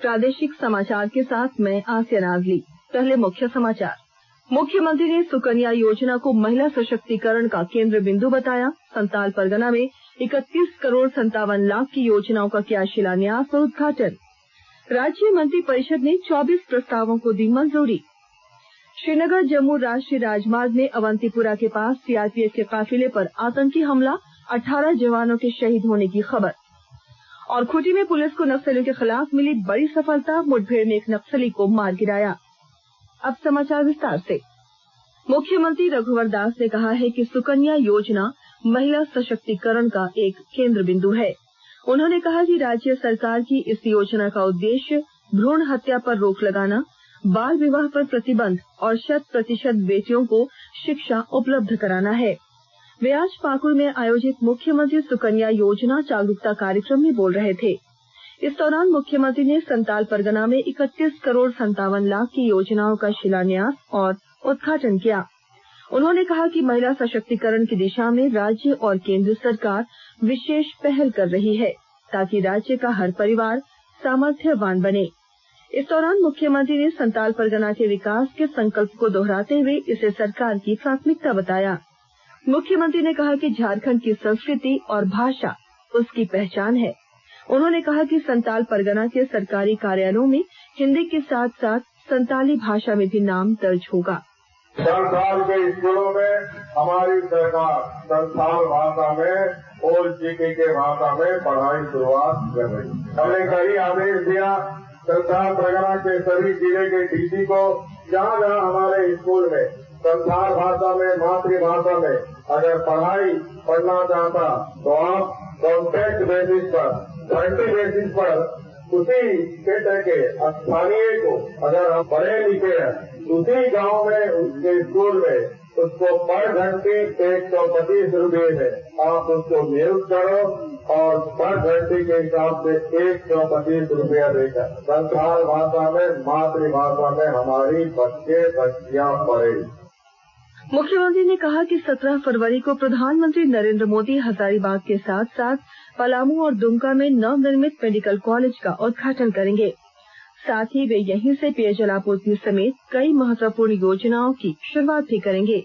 प्रादेशिक समाचार के साथ मैं आसिया नाजली। पहले मुख्य समाचार। मुख्यमंत्री ने सुकन्या योजना को महिला सशक्तिकरण का केंद्र बिंदु बताया। संताल परगना में 31 करोड़ 57 लाख की योजनाओं का किया शिलान्यास और उद्घाटन। राज्य मंत्रिपरिषद ने 24 प्रस्तावों को दी मंजूरी। श्रीनगर जम्मू राष्ट्रीय राजमार्ग में अवंतीपुरा के पास सीआरपीएफ के काफिले पर आतंकी हमला, 18 जवानों के शहीद होने की खबर। और खूंटी में पुलिस को नक्सलियों के खिलाफ मिली बड़ी सफलता, मुठभेड़ में एक नक्सली को मार गिराया। अब समाचार विस्तार से। मुख्यमंत्री रघुवर दास ने कहा है कि सुकन्या योजना महिला सशक्तिकरण का एक केंद्र बिंदु है। उन्होंने कहा कि राज्य सरकार की इस योजना का उद्देश्य भ्रूण हत्या पर रोक लगाना, बाल विवाह पर प्रतिबंध और 100% बेटियों को शिक्षा उपलब्ध कराना है। वे आज पाकुड़ में आयोजित मुख्यमंत्री सुकन्या योजना जागरूकता कार्यक्रम में बोल रहे थे। इस दौरान मुख्यमंत्री ने संताल परगना में 31 करोड़ 57 लाख की योजनाओं का शिलान्यास और उद्घाटन किया। उन्होंने कहा कि महिला सशक्तिकरण की दिशा में राज्य और केंद्र सरकार विशेष पहल कर रही है ताकि राज्य का हर परिवार सामर्थ्यवान बने। इस दौरान मुख्यमंत्री ने संताल परगना के विकास के संकल्प को दोहराते हुए इसे सरकार की प्राथमिकता बताया। मुख्यमंत्री ने कहा कि झारखंड की संस्कृति और भाषा उसकी पहचान है। उन्होंने कहा कि संताल परगना के सरकारी कार्यालयों में हिंदी के साथ साथ संताली भाषा में भी नाम दर्ज होगा। सरकार के स्कूलों में हमारी सरकार संताल भाषा में और जीके के भाषा में पढ़ाई शुरुआत कर रही है। हमने कई आदेश दिया संताल परगना के सभी जिले के डीसी को, जहाँ जहाँ हमारे स्कूल में संताल भाषा में, मातृभाषा में अगर पढ़ाई पढ़ना चाहता तो आप कॉन्ट्रैक्ट बेसिस पर, घंटे बेसिस पर उसी क्षेत्र के स्थानीय को, अगर हम पढ़े लिखे हैं उसी गांव में उसके स्कूल में उसको पर घंटे 125 रुपये में आप उसको नियुक्त करो और पर घंटे के हिसाब से 125 रुपया देकर संताल भाषा में, मातृभाषा में हमारी बच्चियां पढ़े। मुख्यमंत्री ने कहा कि 17 फरवरी को प्रधानमंत्री नरेंद्र मोदी हजारीबाग के साथ साथ पलामू और दुमका में नवनिर्मित मेडिकल कॉलेज का उद्घाटन करेंगे। साथ ही वे यहीं से पेयजल आपूर्ति समेत कई महत्वपूर्ण योजनाओं की शुरुआत भी करेंगे।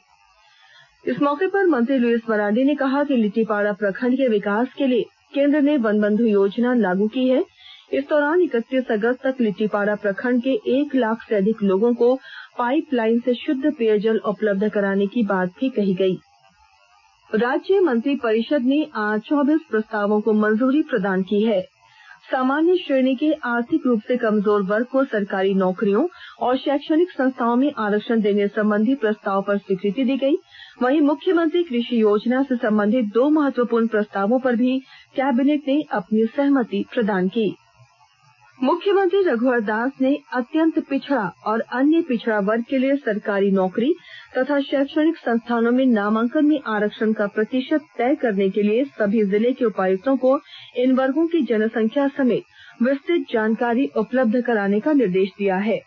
इस मौके पर मंत्री लुईस मरांडी ने कहा कि लिट्टीपाड़ा प्रखंड के विकास के लिए केंद्र ने वनबंधु योजना लागू की है। इस दौरान 31 अगस्त तक लिट्टीपाड़ा प्रखंड के 1 लाख से अधिक लोगों को पाइपलाइन से शुद्ध पेयजल उपलब्ध कराने की बात भी कही गई। राज्य मंत्रिपरिषद ने आज 24 प्रस्तावों को मंजूरी प्रदान की है। सामान्य श्रेणी के आर्थिक रूप से कमजोर वर्ग को सरकारी नौकरियों और शैक्षणिक संस्थाओं में आरक्षण देने संबंधी प्रस्ताव पर स्वीकृति दी गई। वहीं मुख्यमंत्री कृषि योजना से संबंधित 2 महत्वपूर्ण प्रस्तावों पर भी कैबिनेट ने अपनी सहमति प्रदान की। मुख्यमंत्री रघुवर दास ने अत्यंत पिछड़ा और अन्य पिछड़ा वर्ग के लिए सरकारी नौकरी तथा शैक्षणिक संस्थानों में नामांकन में आरक्षण का प्रतिशत तय करने के लिए सभी जिले के उपायुक्तों को इन वर्गों की जनसंख्या समेत विस्तृत जानकारी उपलब्ध कराने का निर्देश दिया है।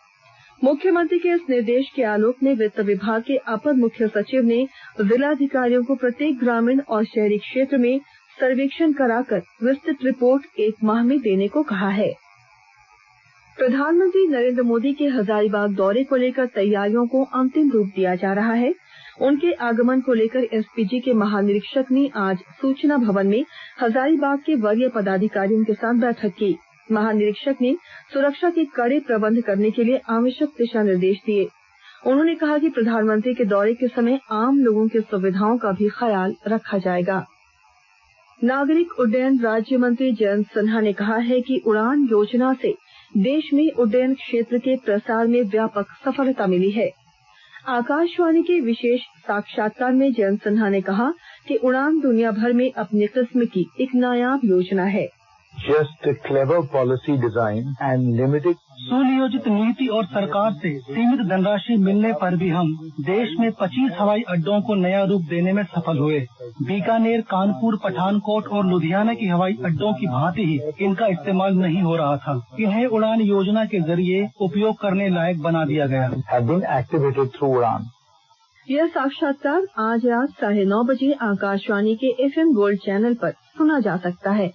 मुख्यमंत्री के इस निर्देश के आलोक में वित्त विभाग के अपर मुख्य सचिव ने जिलाधिकारियों को प्रत्येक ग्रामीण और शहरी क्षेत्र में सर्वेक्षण कराकर विस्तृत रिपोर्ट 1 माह में देने को कहा है। प्रधानमंत्री नरेंद्र मोदी के हजारीबाग दौरे को लेकर तैयारियों को अंतिम रूप दिया जा रहा है। उनके आगमन को लेकर एसपीजी के महानिरीक्षक ने आज सूचना भवन में हजारीबाग के वरीय पदाधिकारियों के साथ बैठक की। महानिरीक्षक ने सुरक्षा के कड़े प्रबंध करने के लिए आवश्यक दिशा निर्देश दिए। उन्होंने कहा कि प्रधानमंत्री के दौरे के समय आम लोगों की सुविधाओं का भी ख्याल रखा जाएगा। नागरिक उड्डयन राज्य मंत्री जयंत सिन्हा ने कहा है कि उड़ान योजना से देश में उड्डयन क्षेत्र के प्रसार में व्यापक सफलता मिली है। आकाशवाणी के विशेष साक्षात्कार में जयंत सिन्हा ने कहा कि उड़ान दुनिया भर में अपनी किस्म की एक नायाब योजना है। Just a clever policy design and limited सुनियोजित नीति और सरकार से सीमित धनराशि मिलने पर भी हम देश में 25 हवाई अड्डों को नया रूप देने में सफल हुए। बीकानेर, कानपुर, पठानकोट और लुधियाना की हवाई अड्डों की भांति ही इनका इस्तेमाल नहीं हो रहा था। इन्हें उड़ान योजना के जरिए उपयोग करने लायक बना दिया गया। have been activated through उड़ान। यह साक्षात्कार आज रात 9:30 बजे आकाशवाणी के FM गोल्ड चैनल पर सुना जा सकता है।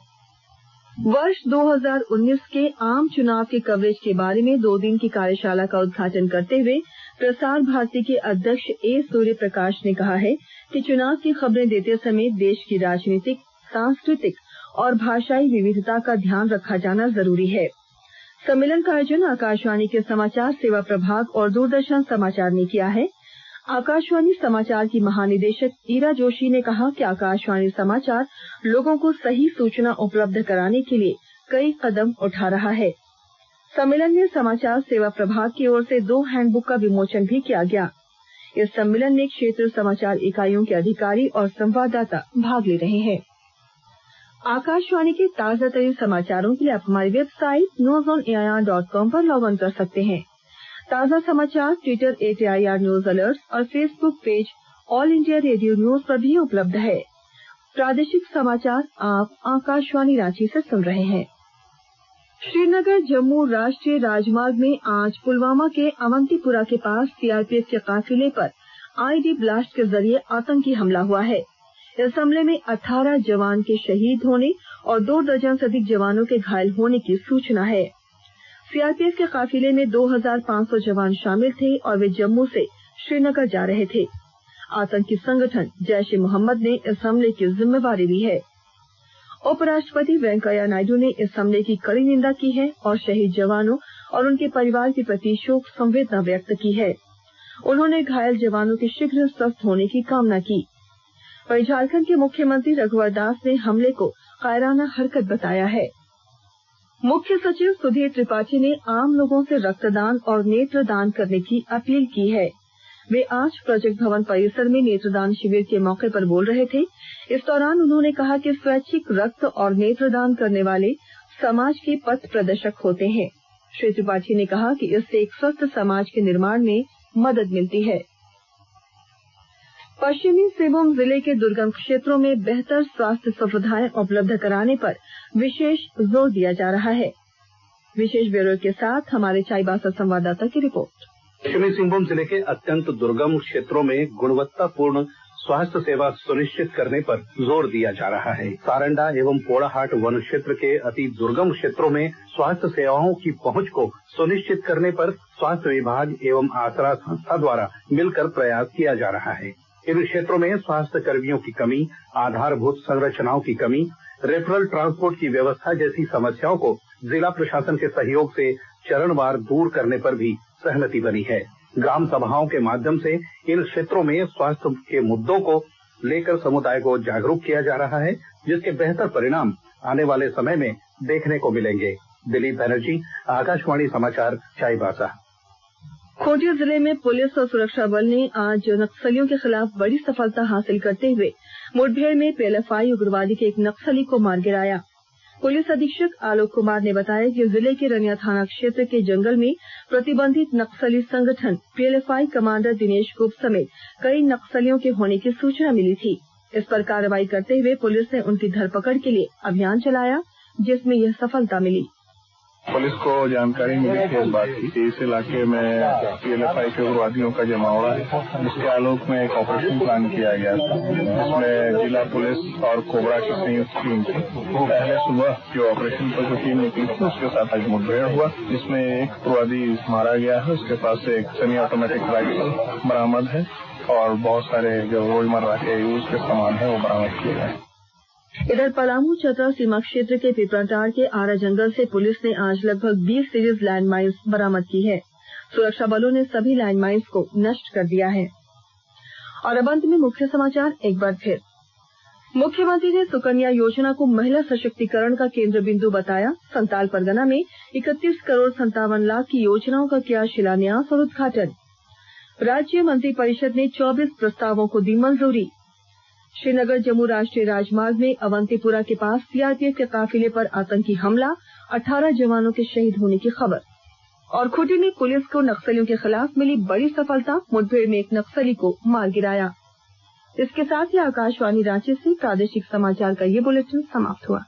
वर्ष 2019 के आम चुनाव के कवरेज के बारे में 2 दिन की कार्यशाला का उद्घाटन करते हुए प्रसार भारती के अध्यक्ष ए सूर्य प्रकाश ने कहा है कि चुनाव की खबरें देते समय देश की राजनीतिक, सांस्कृतिक और भाषाई विविधता का ध्यान रखा जाना जरूरी है। सम्मेलन का आयोजन आकाशवाणी के समाचार सेवा प्रभाग और दूरदर्शन समाचार ने किया है। आकाशवाणी समाचार की महानिदेशक ईरा जोशी ने कहा कि आकाशवाणी समाचार लोगों को सही सूचना उपलब्ध कराने के लिए कई कदम उठा रहा है। सम्मेलन में समाचार सेवा प्रभाग की ओर से 2 हैंडबुक का विमोचन भी किया गया। इस सम्मेलन में क्षेत्रीय समाचार इकाइयों के अधिकारी और संवाददाता भाग ले रहे हैं। आकाशवाणी के ताजा तरीन समाचारों के लिए आप हमारी वेबसाइट newsonair.com पर लॉग ऑन कर सकते हैं। ताजा समाचार ट्विटर @AIR न्यूज अलर्ट और Facebook page all India radio news पर भी उपलब्ध है। प्रादेशिक समाचार आप आकाशवाणी रांची से सुन रहे हैं। श्रीनगर जम्मू राष्ट्रीय राजमार्ग में आज पुलवामा के अवंतीपुरा के पास सीआरपीएफ के काफिले पर आईडी ब्लास्ट के जरिए आतंकी हमला हुआ है। इस हमले में 18 जवान के शहीद होने और 2 दर्जन से अधिक जवानों के घायल होने की सूचना है। सीआरपीएफ के काफिले में 2500 जवान शामिल थे और वे जम्मू से श्रीनगर जा रहे थे। आतंकी संगठन जैश ए मोहम्मद ने इस हमले की जिम्मेवारी ली है। उपराष्ट्रपति वेंकैया नायडू ने इस हमले की कड़ी निंदा की है और शहीद जवानों और उनके परिवार के प्रति शोक संवेदना व्यक्त की है। उन्होंने घायल जवानों के शीघ्र स्वस्थ होने की कामना की। वहीं झारखंड के मुख्यमंत्री रघुवर दास ने हमले को कायराना हरकत बताया है। मुख्य सचिव सुधीर त्रिपाठी ने आम लोगों से रक्तदान और नेत्रदान करने की अपील की है। वे आज प्रोजेक्ट भवन परिसर में नेत्रदान शिविर के मौके पर बोल रहे थे। इस दौरान उन्होंने कहा कि स्वैच्छिक रक्त और नेत्रदान करने वाले समाज के पथ प्रदर्शक होते हैं। श्री त्रिपाठी ने कहा कि इससे एक स्वस्थ समाज के निर्माण में मदद मिलती है। पश्चिमी सिंहभूम जिले के दुर्गम क्षेत्रों में बेहतर स्वास्थ्य सुविधाएं उपलब्ध कराने पर विशेष जोर दिया जा रहा है। विशेष ब्यूरो के साथ हमारे चाईबासा संवाददाता की रिपोर्ट। पश्चिमी सिंहभूम जिले के अत्यंत दुर्गम क्षेत्रों में गुणवत्तापूर्ण स्वास्थ्य सेवा सुनिश्चित करने पर जोर दिया जा रहा है। सारंडा एवं पोड़ाहाट वन क्षेत्र के अति दुर्गम क्षेत्रों में स्वास्थ्य सेवाओं की पहुंच को सुनिश्चित करने पर स्वास्थ्य विभाग एवं आसरा संस्था द्वारा मिलकर प्रयास किया जा रहा है। इन क्षेत्रों में स्वास्थ्य कर्मियों की कमी, आधारभूत संरचनाओं की कमी, रेफरल ट्रांसपोर्ट की व्यवस्था जैसी समस्याओं को जिला प्रशासन के सहयोग से चरणवार दूर करने पर भी सहमति बनी है। ग्राम सभाओं के माध्यम से इन क्षेत्रों में स्वास्थ्य के मुद्दों को लेकर समुदाय को जागरूक किया जा रहा है, जिसके बेहतर परिणाम आने वाले समय में देखने को मिलेंगे। दिलीप बनर्जी, आकाशवाणी समाचार, चाईबासा। खूंटी जिले में पुलिस और सुरक्षा बल ने आज नक्सलियों के खिलाफ बड़ी सफलता हासिल करते हुए मुठभेड़ में पीएलएफआई उग्रवादी के एक नक्सली को मार गिराया। पुलिस अधीक्षक आलोक कुमार ने बताया कि जिले के रनिया थाना क्षेत्र के जंगल में प्रतिबंधित नक्सली संगठन पीएलएफआई कमांडर दिनेश गुप्त समेत कई नक्सलियों के होने की सूचना मिली थी। इस पर कार्रवाई करते हुए पुलिस ने उनकी धरपकड़ के लिए अभियान चलाया, जिसमें यह सफलता मिली। पुलिस को जानकारी मिली थी इस बात की कि इस इलाके में पीएलएफआई के उग्रवादियों का जमावड़ा है। इसके आलोक में एक ऑपरेशन प्लान किया गया था, जिसमें जिला पुलिस और कोबरा की संयुक्त टीम थी। पहले सुबह जो ऑपरेशन पर जो टीम निकली थी उसके साथ आज मुठभेड़ हुआ, जिसमें एक उग्रवादी मारा गया है। उसके पास से एक सेमी ऑटोमेटिक राइफल बरामद है और बहुत सारे जो रोजमर्रा के यूज के सामान है वो बरामद किए गए। इधर पलामू चतरा सीमा क्षेत्र के पिपराटांड़ के आरा जंगल से पुलिस ने आज लगभग 20 सीरीज लैंडमाइंस बरामद की है। सुरक्षा बलों ने सभी लैंडमाइंस को नष्ट कर दिया है। और अब अंत में मुख्य समाचार एक बार फिर। मुख्यमंत्री ने सुकन्या योजना को महिला सशक्तिकरण का केंद्र बिंदु बताया। संताल परगना में 31 करोड़ 57 लाख की योजनाओं का किया शिलान्यास और उद्घाटन। राज्य मंत्रिपरिषद ने 24 प्रस्तावों को दी मंजूरी। श्रीनगर जम्मू राष्ट्रीय राजमार्ग में अवंतीपुरा के पास सीआरपीएफ के काफिले पर आतंकी हमला, 18 जवानों के शहीद होने की खबर। और खूंटी में पुलिस को नक्सलियों के खिलाफ मिली बड़ी सफलता, मुठभेड़ में एक नक्सली को मार गिराया। इसके साथ ही आकाशवाणी रांची से प्रादेशिक समाचार का ये बुलेटिन समाप्त हुआ।